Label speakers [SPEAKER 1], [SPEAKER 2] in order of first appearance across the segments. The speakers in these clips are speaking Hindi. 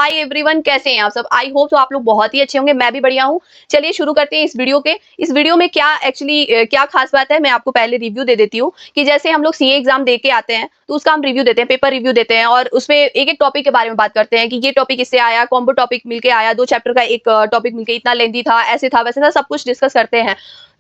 [SPEAKER 1] हाय एवरीवन, कैसे हैं आप सब। आई होप तो आप लोग बहुत ही अच्छे होंगे, मैं भी बढ़िया हूँ। चलिए शुरू करते हैं इस वीडियो में क्या एक्चुअली क्या खास बात है, मैं आपको पहले रिव्यू दे देती हूँ कि जैसे हम लोग सीए एग्जाम दे के आते हैं तो उसका हम रिव्यू देते हैं, पेपर रिव्यू देते हैं और उसमें एक एक टॉपिक के बारे में बात करते हैं कि ये टॉपिक इससे आया, कॉम्बो टॉपिक मिलके आया, 2 चैप्टर का एक टॉपिक मिलके इतना लेंथी था, ऐसे था वैसे था, सब कुछ डिस्कस करते हैं।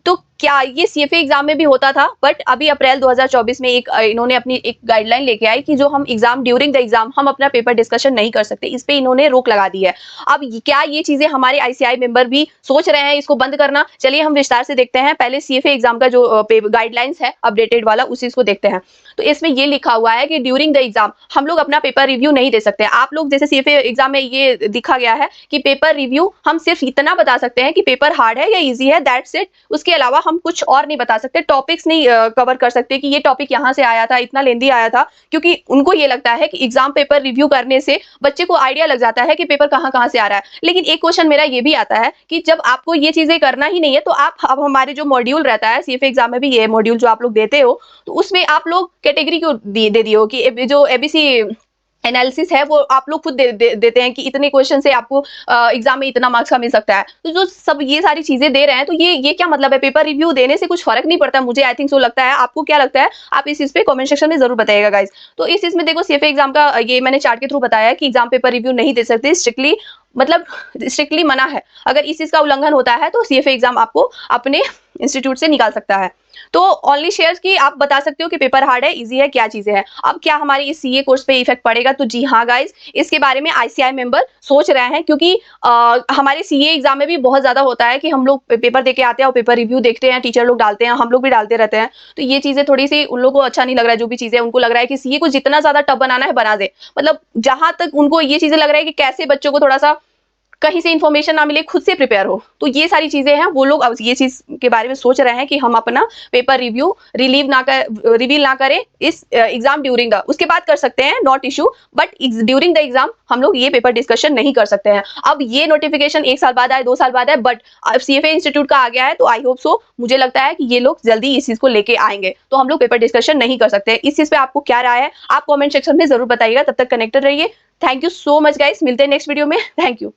[SPEAKER 1] तो क्या ये सीएफए एग्जाम में भी होता था, बट अभी अप्रैल 2024 में इन्होंने अपनी एक गाइडलाइन लेके आई कि जो हम एग्जाम ड्यूरिंग द एग्जाम हम अपना पेपर डिस्कशन नहीं कर सकते, इस पे इन्होंने रोक लगा दी है। अब क्या ये चीजें हमारे आईसीआई मेंबर भी सोच रहे हैं इसको बंद करना? चलिए हम विस्तार से देखते हैं। पहले सीएफए एग्जाम का जो गाइडलाइंस है अपडेटेड वाला, उसी को देखते हैं। तो इसमें ये लिखा हुआ है कि ड्यूरिंग द एग्जाम हम लोग अपना पेपर रिव्यू नहीं दे सकते। आप लोग जैसे सीएफए एग्जाम में ये दिखा गया है कि पेपर रिव्यू हम सिर्फ इतना बता सकते हैं कि पेपर हार्ड है या इजी है, दैट्स इट। उसके अलावा हम कुछ और नहीं बता सकते, टॉपिक्स नहीं कवर कर सकते कि ये टॉपिक यहाँ से आया था, इतना लेंदी आया था, क्योंकि उनको ये लगता है कि एग्जाम पेपर रिव्यू करने से बच्चे को आइडिया लग जाता है कि पेपर कहाँ कहाँ से आ रहा है। लेकिन एक क्वेश्चन मेरा ये भी आता है कि जब आपको ये चीजें करना ही नहीं है तो आप अब हमारे जो मॉड्यूल रहता है सीएफए एग्जाम में भी, ये मॉड्यूल जो आप लोग देते हो, तो उसमें आप लोग कैटेगरी क्यों दे दिए हो कि जो एबीसी एनालिसिस है वो आप लोग खुद देते हैं कि इतने क्वेश्चन से आपको एग्जाम में इतना मार्क्स का मिल सकता है। तो जो सब ये सारी चीजें दे रहे हैं, तो ये क्या मतलब है? पेपर रिव्यू देने से कुछ फर्क नहीं पड़ता, मुझे आई थिंक सो लगता है। आपको क्या लगता है? आप इस चीज पे कमेंट सेक्शन में जरूर बताइएगा गाइस। तो इस चीज में देखो, सीएफए एग्जाम का ये मैंने चार्ट के थ्रू बताया कि एग्जाम पेपर रिव्यू नहीं दे सकते, स्ट्रिक्टली मतलब स्ट्रिक्टली मना है। अगर इस चीज का उल्लंघन होता है तो सीएफए एग्जाम आपको अपने इंस्टीट्यूट से निकाल सकता है। तो ओनली शेयर्स की आप बता सकते हो कि पेपर हार्ड है, इजी है, क्या चीजें हैं। अब क्या हमारी इस सीए कोर्स पे इफेक्ट पड़ेगा? तो जी हाँ गाइस, इसके बारे में आईसीआई मेंबर सोच रहे हैं, क्योंकि हमारे सीए एग्जाम में भी बहुत ज्यादा होता है कि हम लोग पेपर देके आते हैं और पेपर रिव्यू देखते हैं, टीचर लोग डालते हैं, हम लोग भी डालते रहते हैं। तो ये चीजें थोड़ी सी उन लोगों को अच्छा नहीं लग रहा है। जो भी चीजें उनको लग रहा है कि सीए को जितना ज्यादा टफ बनाना है बना दे, मतलब जहां तक उनको ये चीजें लग रहा है कि कैसे बच्चों को थोड़ा सा कहीं से इन्फॉर्मेशन ना मिले, खुद से प्रिपेयर हो। तो ये सारी चीजें हैं, वो लोग अब ये चीज के बारे में सोच रहे हैं कि हम अपना पेपर रिव्यू रिवील ना करें इस एग्जाम ड्यूरिंग द, उसके बाद कर सकते हैं, not issue, but during the exam हम लोग ये पेपर डिस्कशन नहीं कर सकते हैं। अब ये नोटिफिकेशन 1 साल बाद आए, 2 साल बाद आए, बट अब सीएफए इंस्टीट्यूट का आ गया है, तो आई होप सो, मुझे लगता है कि ये लोग जल्दी इस चीज को लेके आएंगे, तो हम लोग पेपर डिस्कशन नहीं कर सकते। इस चीज पे आपको क्या राय है, आप कॉमेंट सेक्शन में जरूर बताइएगा। तब तक कनेक्टेड रहिए। Thank you so much guys, मिलते हैं नेक्स्ट वीडियो में। Thank you.